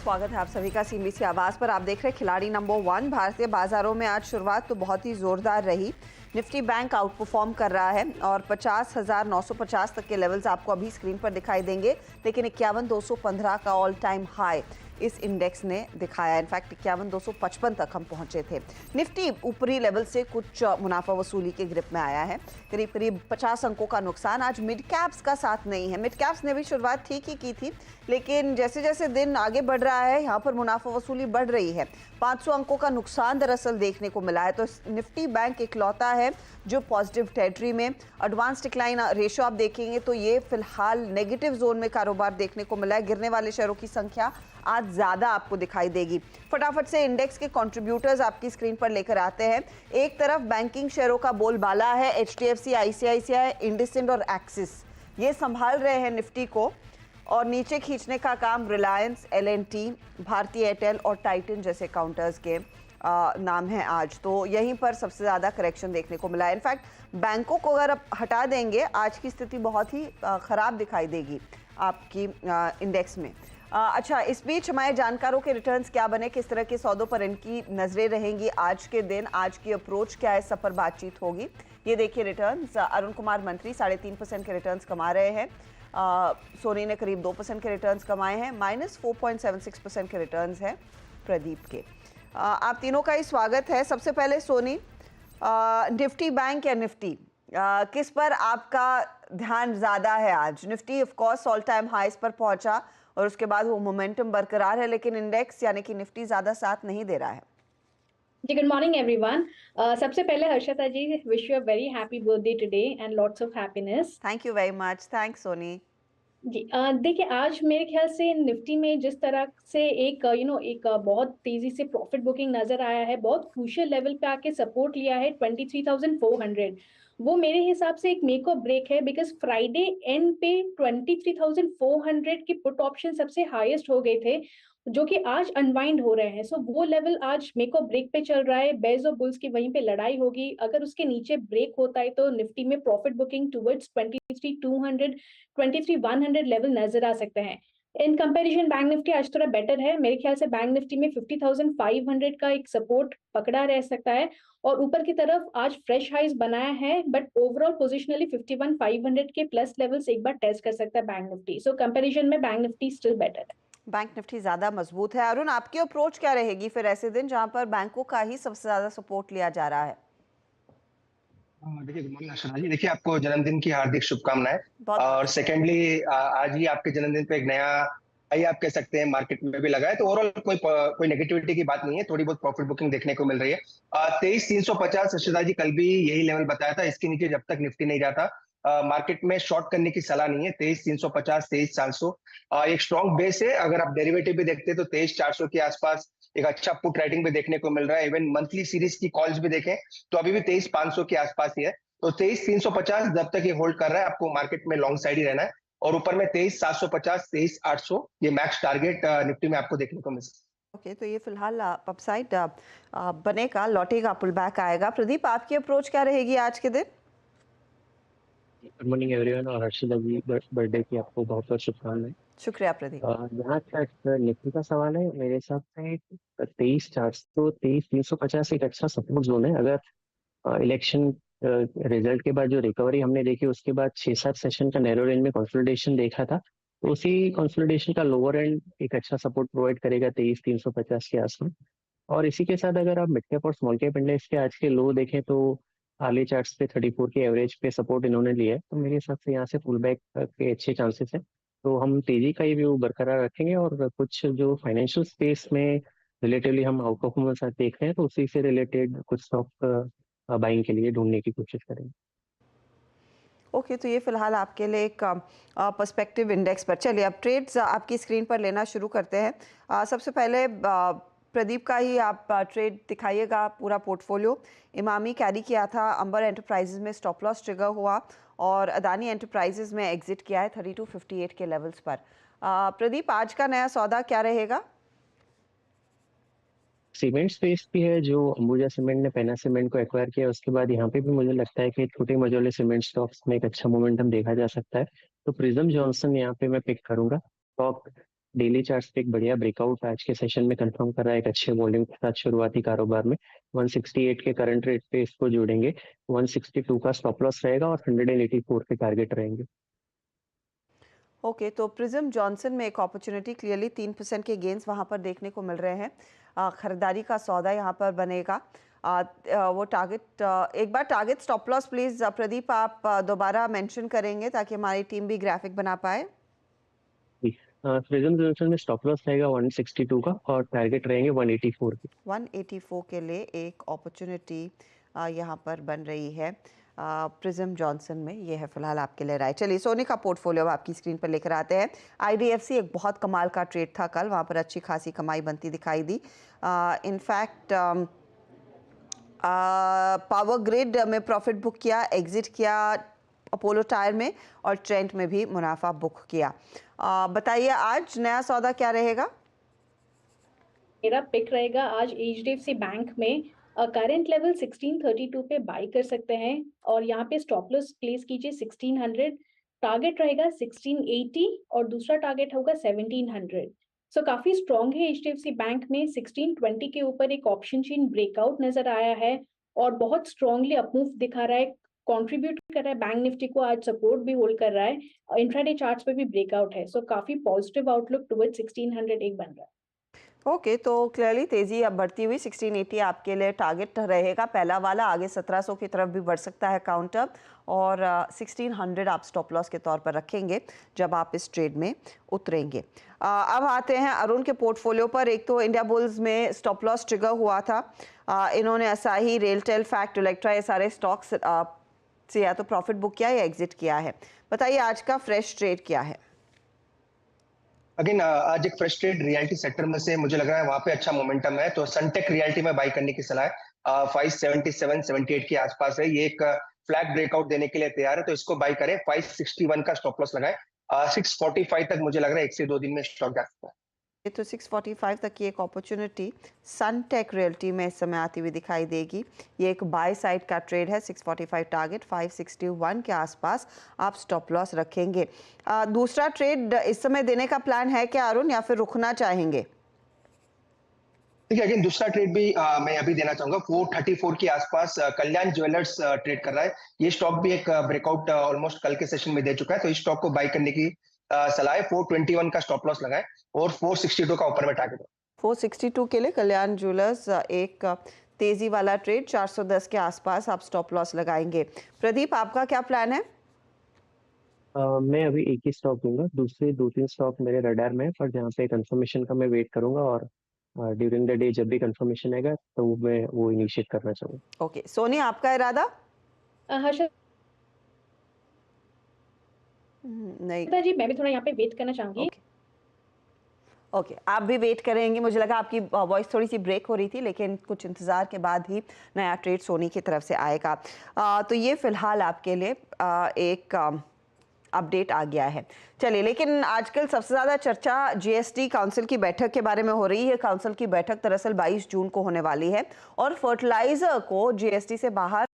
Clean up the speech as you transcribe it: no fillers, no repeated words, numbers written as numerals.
स्वागत है आप सभी का सीबीसी आवाज पर। आप देख रहे हैं खिलाड़ी नंबर 1। भारतीय बाजारों में आज शुरुआत तो बहुत ही जोरदार रही। निफ्टी बैंक आउट परफॉर्म कर रहा है और 50,950 तक के लेवल्स आपको अभी स्क्रीन पर दिखाई देंगे, लेकिन 51,215 का ऑल टाइम हाई इस इंडेक्स ने दिखाया। इनफैक्ट 51,255 तक हम पहुंचे थे। निफ्टी ऊपरी लेवल से कुछ मुनाफा वसूली के ग्रिप में आया है, करीब करीब 50 अंकों का नुकसान। आज मिड कैप्स का साथ नहीं है। मिड कैप्स ने भी शुरुआत ठीक ही की थी, लेकिन जैसे जैसे दिन आगे बढ़ रहा है यहाँ पर मुनाफा वसूली बढ़ रही है। 500 अंकों का नुकसान दरअसल देखने को मिला है। तो निफ्टी बैंक इकलौता है जो पॉजिटिव टेरिटरी में। एडवांस डिक्लाइन रेशियो आप देखेंगे तो ये फिलहाल नेगेटिव जोन में कारोबार देखने को मिला है। गिरने वाले शेयरों की संख्या आज ज्यादा आपको दिखाई देगी। फटाफट से इंडेक्स के कंट्रीब्यूटर्स आपकी स्क्रीन पर लेकर आते हैं। एक तरफ बैंकिंग शेयरों का बोलबाला है। एचडीएफसी, आईसीआईसीआई, इंडसइंड और एक्सिस ये संभाल रहे हैं निफ्टी को, और नीचे खींचने का काम रिलायंस, एल&टी, भारती एयरटेल और टाइटन जैसे काउंटर्स के नाम है आज। तो यहीं पर सबसे ज़्यादा करेक्शन देखने को मिला है। इनफैक्ट बैंकों को अगर आप हटा देंगे, आज की स्थिति बहुत ही ख़राब दिखाई देगी आपकी इंडेक्स में। अच्छा, इस बीच हमारे जानकारों के रिटर्न्स क्या बने, किस तरह के सौदों पर इनकी नज़रें रहेंगी आज के दिन, आज की अप्रोच क्या है, सब पर बातचीत होगी। ये देखिए रिटर्न्स। अरुण कुमार मंत्री 3.5% के रिटर्न्स कमा रहे हैं। सोनी ने करीब 2% के रिटर्न्स कमाए हैं। -4.76% के रिटर्न्स हैं प्रदीप के। आप तीनों का ही स्वागत है। सबसे पहले सोनी, निफ्टी बैंक या निफ्टी, किस पर आपका ध्यान ज़्यादा है आज? Nifty of course all time highs पर पहुंचा और उसके बाद वो मोमेंटम बरकरार है, लेकिन इंडेक्स यानी कि निफ्टी ज़्यादा साथ नहीं दे रहा है। जी, गुड मॉर्निंग एवरीवन। सबसे पहले Harshita ji, wish you a very happy birthday today and lots of happiness. Thank you very much. Thanks Soni. जी, देखिए आज मेरे ख्याल से निफ्टी में जिस तरह से एक एक बहुत तेजी से प्रॉफिट बुकिंग नजर आया है, बहुत क्रूशियल लेवल पे आके सपोर्ट लिया है 23,400। वो मेरे हिसाब से एक मेक और ब्रेक है, बिकॉज फ्राइडे एंड पे 23,400 के पुट ऑप्शन सबसे हाईएस्ट हो गए थे, जो कि आज अनवाइंड हो रहे हैं। सो वो लेवल आज मेक और ब्रेक पे चल रहा है। बेयर्स और बुल्स की वहीं पे लड़ाई होगी। अगर उसके नीचे ब्रेक होता है तो निफ्टी में प्रॉफिट बुकिंग टुवर्ड्स 23,200 23,100 लेवल नजर आ सकते हैं। इन कंपैरिजन बैंक निफ्टी आज थोड़ा बेटर है। मेरे ख्याल से बैंक निफ्टी में 50,500 का एक सपोर्ट पकड़ा रह सकता है और ऊपर की तरफ आज फ्रेश हाइज बनाया है, बट ओवरऑल पोजिशनली 51,500 के प्लस लेवल्स एक बार टेस्ट कर सकता है बैंक निफ्टी। सो कंपैरिजन में बैंक निफ्टी स्टिल बेटर है। बैंक निफ्टी ज़्यादा मजबूत है। अरुण, आपकी अप्रोच क्या रहेगी फिर ऐसे दिन जहां पर बैंकों का ही सबसे ज़्यादा सपोर्ट लिया जा रहा है? देखिए, गुड मॉर्निंग अर्चना जी। देखिए, आपको जन्मदिन की हार्दिक शुभकामनाएं। बहुत और सेकेंडली, आज ही आपके जन्मदिन पे एक नया हाई आप कह सकते हैं मार्केट में भी लगा है, तो ओवरऑल कोई नेगेटिविटी की बात नहीं है। थोड़ी बहुत प्रॉफिट बुकिंग देखने को मिल रही है। 23,350 अर्चना जी कल भी यही लेवल बताया था। इसके नीचे जब तक निफ्टी नहीं जाता मार्केट में शॉर्ट करने की सलाह नहीं है। 23,350, 23,400 एक स्ट्रॉन्ग बेस है। अगर आप डेरिवेटिव भी देखते हैं तो 23,400 के आसपास एक अच्छा पुट राइटिंग भी देखने को मिल रहा है। इवन मंथली सीरीज की कॉल्स भी देखें तो अभी भी 23,500 के आसपास ही है। तो 23,350 जब तक ये होल्ड कर रहा है, आपको मार्केट में लॉन्ग साइड ही रहना है। और ऊपर में 23,750, 23,800 ये मैक्स टारगेट निफ्टी में आपको देखने को मिल सकता है। ओके, तो ये फिलहाल अपसाइड बनेगा, लौटेगा, पुल बैक आएगा। प्रदीप, आपकी अप्रोच क्या रहेगी आज के दिन? गुड मॉर्निंग एवरीवन और हर्षिता जी, बर्थडे की आपको बहुत बहुत शुभकामनाएं। शुक्रिया प्रदीप। जहाँ तक निफ्टी का सवाल है, मेरे हिसाब से 23,400, 23,350 एक अच्छा सपोर्ट जोन है। अगर इलेक्शन रिजल्ट के बाद जो रिकवरी हमने देखी, उसके बाद 6-7 सेशन का नैरो रेंज में कंसोलिडेशन देखा था, तो उसी कंसोलिडेशन का लोअर एंड एक अच्छा सपोर्ट प्रोवाइड करेगा 23,350 के आसपास। और इसी के साथ अगर आप मिड कैप और स्मॉल कैप इंडेक्स के आज के लो देखें तो हार्ले चार्ट्स पे 34 के एवरेज पे सपोर्ट इन्होंने लिया है, तो मेरे हिसाब से यहाँ से पुल बैक के अच्छे चांसेस हैं। तो हम तेजी का ही व्यू बरकरार रखेंगे और कुछ जो फाइनेंशियल स्पेस में रिलेटिवली हम आउट परफॉर्मेंस देख रहे हैं, तो उसी से रिलेटेड कुछ स्टॉक बाइंग के लिए ढूंढने की कोशिश करेंगे। ओके, तो ये फिलहाल आपके लिए एक पर्सपेक्टिव इंडेक्स पर। चलिए अब ट्रेड्स आपकी स्क्रीन पर लेना शुरू करते हैं। सबसे पहले प्रदीप का ही आप ट्रेड दिखाइएगा पूरा पोर्टफोलियो। इमामी कैरी किया था, अंबर एंटरप्राइजेज में स्टॉप लॉस ट्रिगर हुआ और अदानी एंटरप्राइजेज में एग्जिट किया है 3258 के लेवल्स पर। प्रदीप, आज का नया सौदा क्या रहेगा? सीमेंट स्पेस भी है, जो अंबुजा सीमेंट ने पैना सीमेंट को एक्वायर किया, उसके बाद यहाँ पे भी मुझे लगता है कि छोटे मझोले सीमेंट स्टॉक्स में एक अच्छा मोमेंटम देखा जा सकता है। तो प्रिज्म जॉनसन यहाँ पे मैं पिक करूंगा। स्टॉक डेली चार्ट्स पे एक बढ़िया ब्रेकआउट आज के सेशन में कंफर्म कर रहा है, एक अच्छे वॉल्यूम के साथ शुरुआती कारोबार में 168 के करंट रेट पे इसको जोड़ेंगे, 162 का स्टॉप लॉस रहेगा और 184 के टारगेट रहेंगे। ओके, तो प्रिज्म जॉनसन में एक अपॉर्चुनिटी, क्लियरली 3% के गेंस वहां पर देखने को मिल रहे हैं। खरीदारी का सौदा यहां पर बनेगा। वो टारगेट, एक बार target stop loss please Pradeep आप दोबारा मेंशन करेंगे ताकि हमारी टीम भी ग्राफिक बना पाए। प्रिज्म जॉनसन में स्टॉप लॉस रहेगा 162 का और टारगेट रहेंगे 184 के। 184 के लिए एक अपॉर्चुनिटी यहाँ पर बन रही है प्रिज्म जॉनसन में। ये है फिलहाल आपके लिए राय। चलिए सोने का पोर्टफोलियो अब आपकी स्क्रीन पर लेकर आते हैं। आईडीएफसी एक बहुत कमाल का ट्रेड था कल, वहाँ पर अच्छी खासी कमाई बनती दिखाई दी। इनफैक्ट पावर ग्रिड में प्रॉफिट बुक किया, एग्जिट किया अपोलो टायर में, और ट्रेंट में भी मुनाफा बुक किया। बताइए आज नया सौदा क्या रहेगा? मेरा पिक रहेगा आज एचडीएफसी बैंक में। करंट लेवल 1632 पे बाई कर सकते हैं और यहाँ पे स्टॉप लॉस प्लेस कीजिए 1600। टारगेट रहेगा 1680 और दूसरा टारगेट होगा 1700। सो काफी स्ट्रॉन्ग है एचडीएफसी बैंक में। 1620 के ऊपर एक ऑप्शन चेन ब्रेकआउट नजर आया है और बहुत स्ट्रांगली अपमूव दिखा रहा है, कंट्रीब्यूट कर रहा है बैंक निफ्टी को, आज सपोर्ट भी होल्ड कर रहा है। इंट्राडे चार्ट्स पे भी ब्रेकआउट है, सो काफी पॉजिटिव आउटलुक टुवर्ड्स 1600 एक बन रहा है। ओके, तो क्लियरली तेजी अब बढ़ती हुई 1680 आपके लिए टारगेट रहेगा पहला वाला। आगे 1700 की तरफ भी बढ़ सकता है काउंटर, और 1600 आप स्टॉप लॉस के तौर पर रखेंगे जब आप इस ट्रेड में उतरेंगे। अब आते हैं अरुण के पोर्टफोलियो पर। एक तो इंडिया बुल्स में स्टॉप लॉस ट्रिगर हुआ था। इन्होंने असाही, रेलटेल, फैक्ट, इलेक्ट्रा, ये सारे स्टॉक्स से या तो प्रॉफिट बुक किया या एग्जिट किया है। बताइए आज का फ्रेश ट्रेड क्या है? अगेन आज एक फ्रेश ट्रेड रियलिटी सेक्टर में से मुझे लग रहा है वहां पे अच्छा मोमेंटम है, तो सनटेक रियलिटी में बाई करने की सलाह है। 577-78 के आसपास है, ये एक फ्लैग ब्रेकआउट देने के लिए तैयार है, तो इसको बाई करें। 561 का स्टॉप लॉस लगाए। 645 तक मुझे लग रहा है 1 से 2 दिन में स्टॉक जा सकता है। तो 645 तक की एक अपॉर्चुनिटी सनटेक रियल्टी में इस समय आती हुई दिखाई देगी। ये एक बाय साइड का ट्रेड है। 645 टारगेट, 561 के आसपास आप स्टॉप लॉस रखेंगे। दूसरा ट्रेड इस समय देने का प्लान है क्या अरुण, या फिर रुकना चाहेंगे? देखिए अगेन दूसरा ट्रेड भी मैं अभी देना चाहूंगा। 434 के आसपास कल्याण ज्वेलर्स ट्रेड कर रहा है। ये स्टॉक भी एक ब्रेकआउट ऑलमोस्ट कल के सेशन में दे चुका है, तो इस स्टॉक को बाई करने की सलाह है। 421 का स्टॉप लॉस लगाए और 462 का ऊपर में टारगेट है। 462 के लिए कल्याण ज्वेलर्स एक तेजी वाला ट्रेड, 410 के आसपास आप स्टॉप लॉस लगाएंगे। प्रदीप आपका क्या प्लान है? मैं अभी एक ही स्टॉक दूंगा, दूसरे 2-3 स्टॉक मेरे रडार में है, पर जहाँ पे कंफर्मेशन का मैं वेट करूंगा और ड्यूरिंग द डे जब भी कंफर्मेशन आएगा तो मैं वो इनिशिएट करना चाहूंगा। ओके, सोनी आपका इरादा? हर्षद नहीं। जी, मैं भी थोड़ा यहाँ पे वेट करना चाहूंगी। ओके, आप भी वेट करेंगे। मुझे लगा आपकी वॉइस थोड़ी सी ब्रेक हो रही थी, लेकिन कुछ इंतज़ार के बाद ही नया ट्रेड सोनी की तरफ से आएगा। तो ये फिलहाल आपके लिए एक अपडेट आ गया है। चलिए, लेकिन आजकल सबसे ज़्यादा चर्चा जीएसटी काउंसिल की बैठक के बारे में हो रही है। काउंसिल की बैठक दरअसल 22 जून को होने वाली है और फर्टिलाइज़र को जीएसटी से बाहर